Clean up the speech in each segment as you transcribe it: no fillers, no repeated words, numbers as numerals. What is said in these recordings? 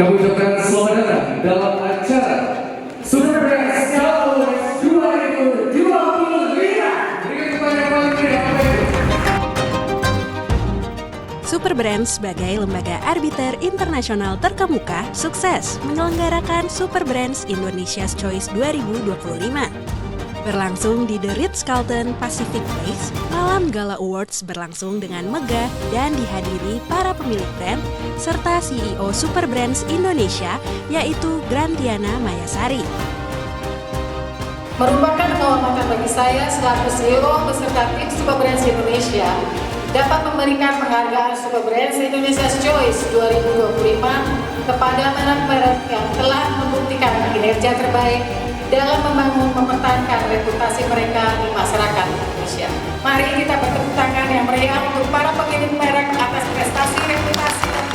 Kami ucapkan selamat datang dalam acara Super Brands Awards 2025. Berikan kepada paling meriah. Super Brands sebagai lembaga arbiter internasional terkemuka sukses menyelenggarakan Super Brands Indonesia's Choice 2025. Berlangsung di The Ritz-Carlton Pacific Place, malam Gala Awards berlangsung dengan megah dan dihadiri para pemilik brand serta CEO Super Brands Indonesia yaitu Grantiana Mayasari. Merupakan kehormatan bagi saya selaku CEO beserta tim Super Brands Indonesia dapat memberikan penghargaan Super Brands Indonesia's Choice 2025 kepada merek-merek yang telah membuktikan kinerja terbaik dalam mempertahankan reputasi mereka di masyarakat Indonesia. Mari kita bertepuk tangan yang meriah untuk para pemilik merek atas prestasi reputasi dan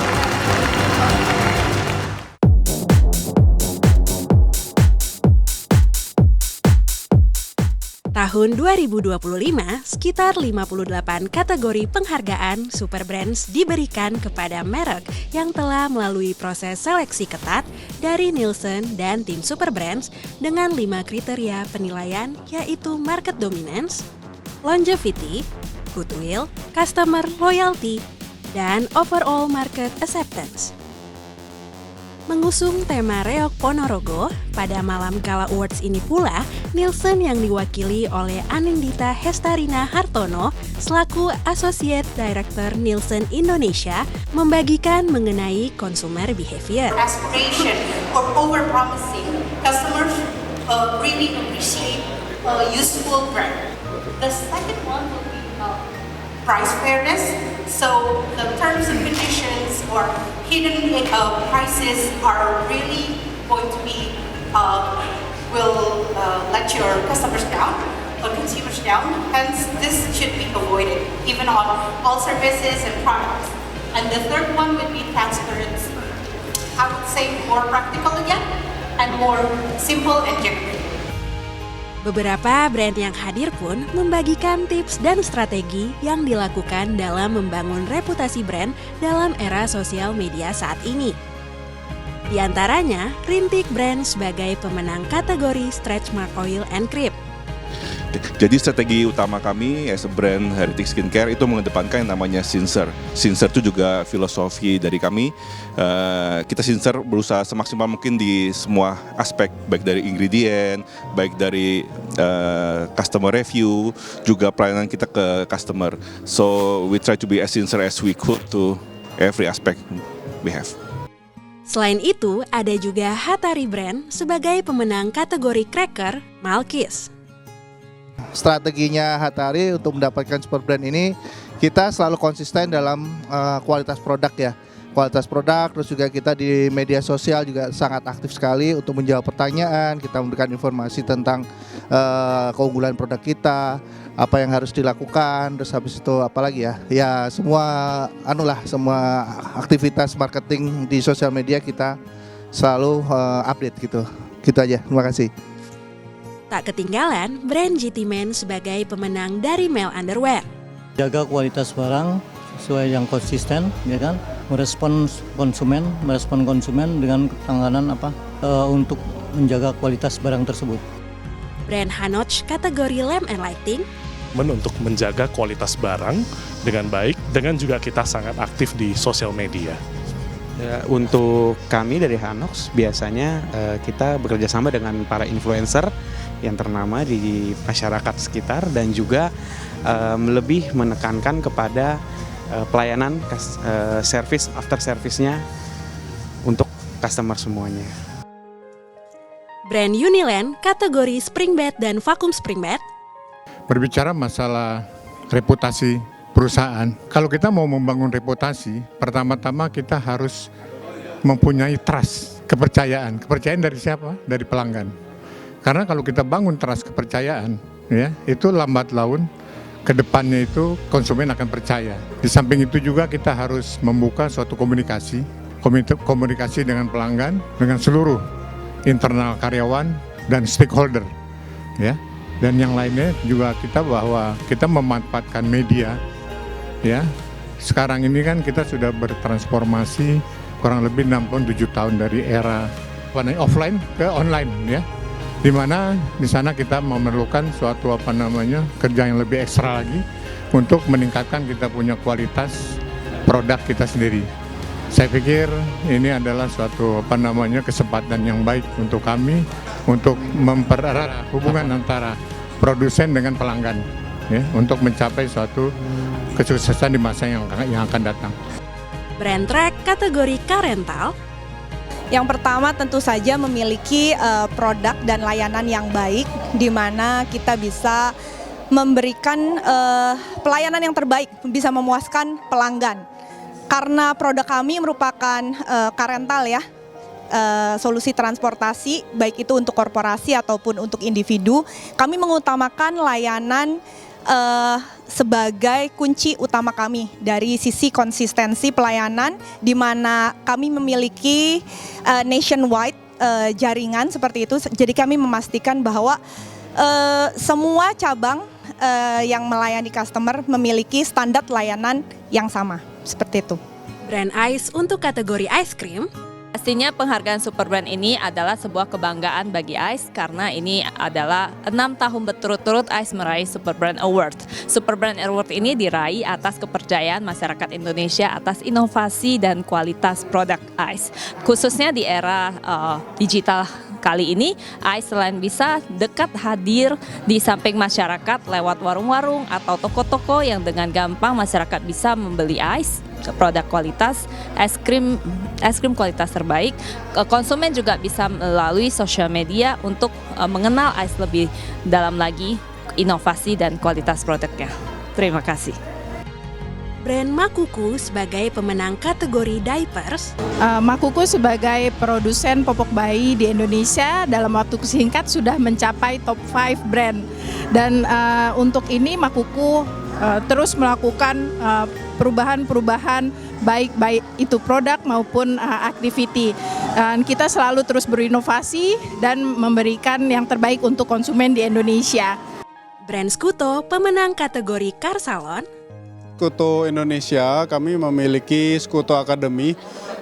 Tahun 2025, sekitar 58 kategori penghargaan Super Brands diberikan kepada merek yang telah melalui proses seleksi ketat dari Nielsen dan tim Super Brands dengan 5 kriteria penilaian yaitu market dominance, longevity, goodwill, customer loyalty, dan overall market acceptance. Mengusung tema Reok Ponorogo, pada malam Gala Awards ini pula, Nielsen yang diwakili oleh Anindita Hestarina Hartono selaku Associate Director Nielsen Indonesia membagikan mengenai consumer behavior. Aspiration or over-promising, customers really appreciate a useful brand. The second one will be price fairness. So the terms and conditions or hidden prices are really going to be will let your customers down or consumers down. Hence, this should be avoided even on all services and products. And the third one would be transparency. I would say more practical again and more simple and genuine. Beberapa brand yang hadir pun membagikan tips dan strategi yang dilakukan dalam membangun reputasi brand dalam era sosial media saat ini. Di antaranya, Rintik Brand sebagai pemenang kategori Stretch Mark Oil and Cream. Jadi strategi utama kami as a brand Heritage Skincare itu mengedepankan yang namanya sincere. Sincere itu juga filosofi dari kami. Kita sincere berusaha semaksimal mungkin di semua aspek, baik dari ingredient, baik dari customer review, juga pelayanan kita ke customer. So we try to be as sincere as we could to every aspect we have. Selain itu, ada juga Hatari Brand sebagai pemenang kategori Cracker Malkis. Strateginya Hatari untuk mendapatkan Super Brand ini, kita selalu konsisten dalam kualitas produk ya. Kualitas produk, terus juga kita di media sosial juga sangat aktif sekali untuk menjawab pertanyaan, kita memberikan informasi tentang keunggulan produk kita, apa yang harus dilakukan, terus habis itu apalagi ya. Ya semua semua aktivitas marketing di sosial media kita selalu update gitu. Gitu aja. Terima kasih. Tak ketinggalan, brand GT Men sebagai pemenang dari Male Underwear. Jaga kualitas barang sesuai yang konsisten, ya kan? Merespon konsumen dengan tanganan untuk menjaga kualitas barang tersebut. Brand Hanoch kategori Lamp and Lighting. Untuk menjaga kualitas barang dengan baik, dengan juga kita sangat aktif di sosial media. Ya, untuk kami dari Hanox biasanya kita bekerja sama dengan para influencer yang ternama di masyarakat sekitar dan juga lebih menekankan kepada pelayanan service after service-nya untuk customer semuanya. Brand Uniland kategori Spring Bed dan Vacuum Spring Bed. Berbicara masalah reputasi perusahaan, kalau kita mau membangun reputasi, pertama-tama kita harus mempunyai trust, kepercayaan. Kepercayaan dari siapa? Dari pelanggan. Karena kalau kita bangun trust, kepercayaan, ya, itu lambat laun ke depannya itu konsumen akan percaya. Di samping itu juga kita harus membuka suatu komunikasi dengan pelanggan, dengan seluruh internal karyawan dan stakeholder, ya. Dan yang lainnya juga kita memanfaatkan media. Ya, sekarang ini kan kita sudah bertransformasi kurang lebih 67 tahun dari era offline ke online ya. Di mana di sana kita memerlukan suatu kerja yang lebih ekstra lagi untuk meningkatkan kita punya kualitas produk kita sendiri. Saya pikir ini adalah suatu kesempatan yang baik untuk kami untuk mempererat hubungan antara produsen dengan pelanggan ya, untuk mencapai suatu kesuksesan di masa yang akan datang. Brand Track kategori car rental. Yang pertama tentu saja memiliki produk dan layanan yang baik, di mana kita bisa memberikan pelayanan yang terbaik, bisa memuaskan pelanggan. Karena produk kami merupakan car rental ya, solusi transportasi, baik itu untuk korporasi ataupun untuk individu, kami mengutamakan layanan sebagai kunci utama kami dari sisi konsistensi pelayanan, di mana kami memiliki nationwide jaringan seperti itu. Jadi kami memastikan bahwa semua cabang yang melayani customer memiliki standar layanan yang sama, seperti itu. Brand Ice untuk kategori ice cream. Pastinya penghargaan Super Brand ini adalah sebuah kebanggaan bagi Ice karena ini adalah 6 tahun berturut-turut Ice meraih Super Brand Award. Super Brand Award ini diraih atas kepercayaan masyarakat Indonesia atas inovasi dan kualitas produk Ice. Khususnya di era digital kali ini, Ice selain bisa dekat hadir di samping masyarakat lewat warung-warung atau toko-toko yang dengan gampang masyarakat bisa membeli Ice, produk kualitas, es krim kualitas terbaik. Konsumen juga bisa melalui sosial media untuk mengenal Ice lebih dalam lagi, inovasi dan kualitas produknya. Terima kasih. Brand Makuku sebagai pemenang kategori diapers. Makuku sebagai produsen popok bayi di Indonesia dalam waktu singkat sudah mencapai top 5 brand. Dan untuk ini Makuku terus melakukan perubahan-perubahan baik itu produk maupun activity. Dan kita selalu terus berinovasi dan memberikan yang terbaik untuk konsumen di Indonesia. Brand Skuto pemenang kategori car salon. Skuto Indonesia, kami memiliki Skuto Academy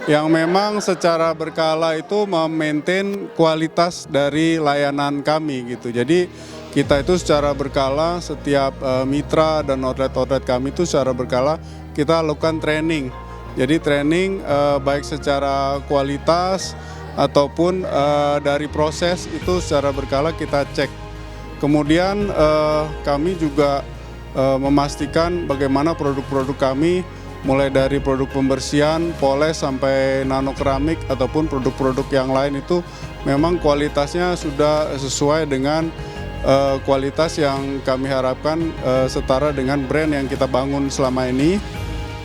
yang memang secara berkala itu memaintain kualitas dari layanan kami gitu. Jadi kita itu secara berkala setiap mitra dan outlet-outlet kami itu secara berkala kita lakukan training. Jadi training baik secara kualitas ataupun dari proses itu secara berkala kita cek. Kemudian kami juga memastikan bagaimana produk-produk kami mulai dari produk pembersihan, poles sampai nano keramik ataupun produk-produk yang lain itu memang kualitasnya sudah sesuai dengan kualitas yang kami harapkan setara dengan brand yang kita bangun selama ini.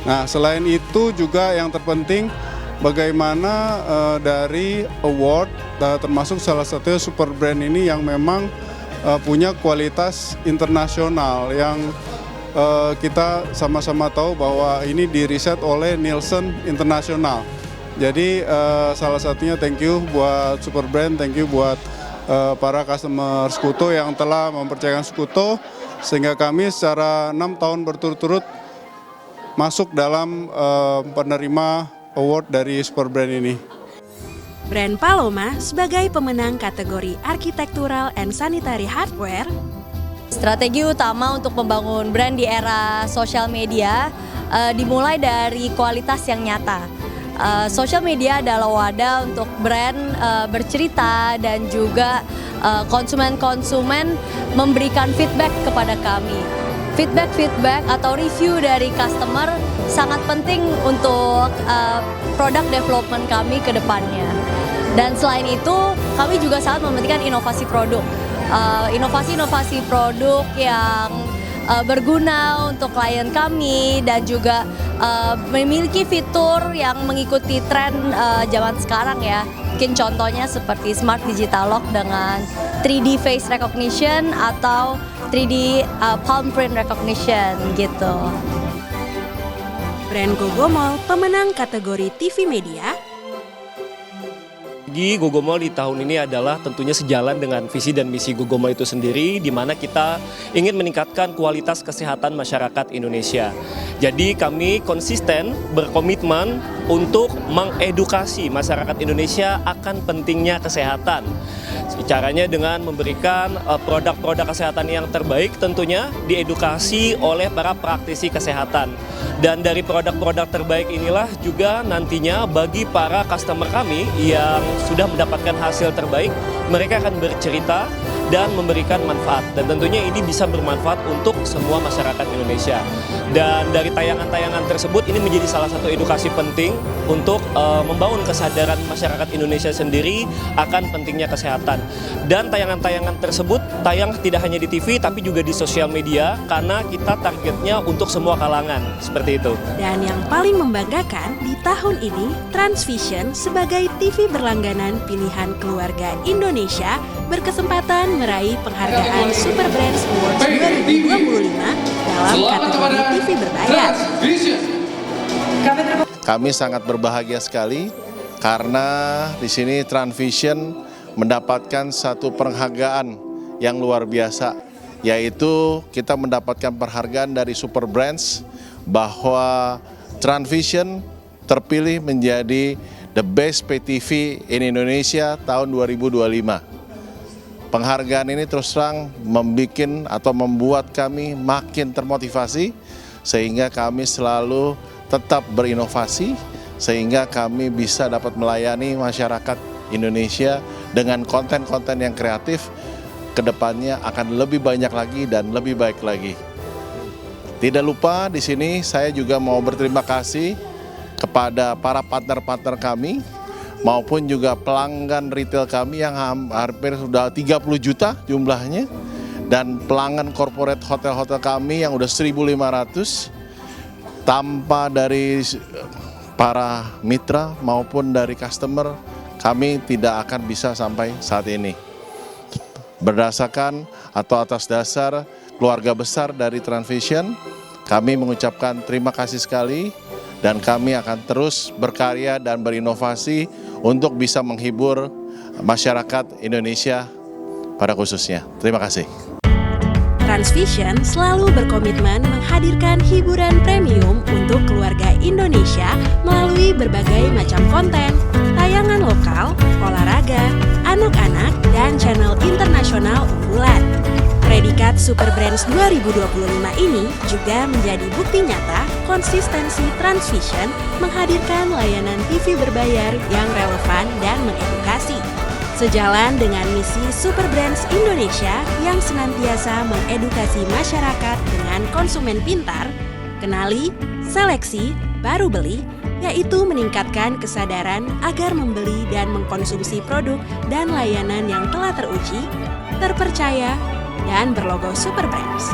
Nah, selain itu juga yang terpenting bagaimana dari award termasuk salah satunya Super Brand ini yang memang punya kualitas internasional yang kita sama-sama tahu bahwa ini diriset oleh Nielsen Internasional. Jadi salah satunya thank you buat Super Brand, thank you buat para customer Skuto yang telah mempercayakan Skuto sehingga kami secara 6 tahun berturut-turut masuk dalam penerima award dari Super Brand ini. Brand Paloma sebagai pemenang kategori Architectural and Sanitary Hardware. Strategi utama untuk membangun brand di era sosial media dimulai dari kualitas yang nyata. Sosial media adalah wadah untuk brand bercerita dan juga konsumen-konsumen memberikan feedback kepada kami. Feedback atau review dari customer sangat penting untuk product development kami ke depannya. Dan selain itu, kami juga sangat mementingkan inovasi produk. Inovasi produk yang berguna untuk klien kami dan juga memiliki fitur yang mengikuti tren zaman sekarang ya. Mungkin contohnya seperti Smart Digital Lock dengan 3D Face Recognition atau 3D Palm Print Recognition gitu. Brand Gogomol pemenang kategori TV Media. strategi Gogomall di tahun ini adalah tentunya sejalan dengan visi dan misi Gogomall itu sendiri, di mana kita ingin meningkatkan kualitas kesehatan masyarakat Indonesia. Jadi kami konsisten berkomitmen untuk mengedukasi masyarakat Indonesia akan pentingnya kesehatan. Caranya dengan memberikan produk-produk kesehatan yang terbaik, tentunya diedukasi oleh para praktisi kesehatan. Dan dari produk-produk terbaik inilah juga nantinya bagi para customer kami yang sudah mendapatkan hasil terbaik, mereka akan bercerita dan memberikan manfaat. Dan tentunya ini bisa bermanfaat untuk semua masyarakat Indonesia. Dan dari tayangan-tayangan tersebut ini menjadi salah satu edukasi penting untuk membangun kesadaran masyarakat Indonesia sendiri akan pentingnya kesehatan. Dan tayangan-tayangan tersebut tayang tidak hanya di TV tapi juga di sosial media, karena kita targetnya untuk semua kalangan, seperti itu. Dan yang paling membanggakan di tahun ini, Transvision sebagai TV berlangganan pilihan keluarga Indonesia berkesempatan meraih penghargaan Super Brands Awards 2025 dalam kategori TV berbayar. Kami sangat berbahagia sekali karena di sini Transvision mendapatkan satu penghargaan yang luar biasa, yaitu kita mendapatkan penghargaan dari Super Brands bahwa Transvision terpilih menjadi the best PTV in Indonesia tahun 2025. Penghargaan ini terus terang membuat kami makin termotivasi, sehingga kami selalu tetap berinovasi, sehingga kami bisa dapat melayani masyarakat Indonesia dengan konten-konten yang kreatif. Kedepannya akan lebih banyak lagi dan lebih baik lagi. Tidak lupa di sini saya juga mau berterima kasih kepada para partner-partner kami maupun juga pelanggan retail kami yang hampir sudah 30 juta jumlahnya, dan pelanggan corporate hotel-hotel kami yang udah 1.500. Tanpa dari para mitra maupun dari customer, kami tidak akan bisa sampai saat ini. Berdasarkan atau atas dasar keluarga besar dari Transvision, kami mengucapkan terima kasih sekali, dan kami akan terus berkarya dan berinovasi untuk bisa menghibur masyarakat Indonesia pada khususnya. Terima kasih. Transvision selalu berkomitmen menghadirkan hiburan premium untuk keluarga Indonesia melalui berbagai macam konten, tayangan lokal, olahraga, anak-anak, dan channel internasional unggulan. Predikat Super Brands 2025 ini juga menjadi bukti nyata konsistensi Transvision menghadirkan layanan TV berbayar yang relevan dan mengedukasi. Sejalan dengan misi Super Brands Indonesia yang senantiasa mengedukasi masyarakat dengan konsumen pintar, kenali, seleksi, baru beli, yaitu meningkatkan kesadaran agar membeli dan mengkonsumsi produk dan layanan yang telah teruji, terpercaya, dan berlogo Super Brands.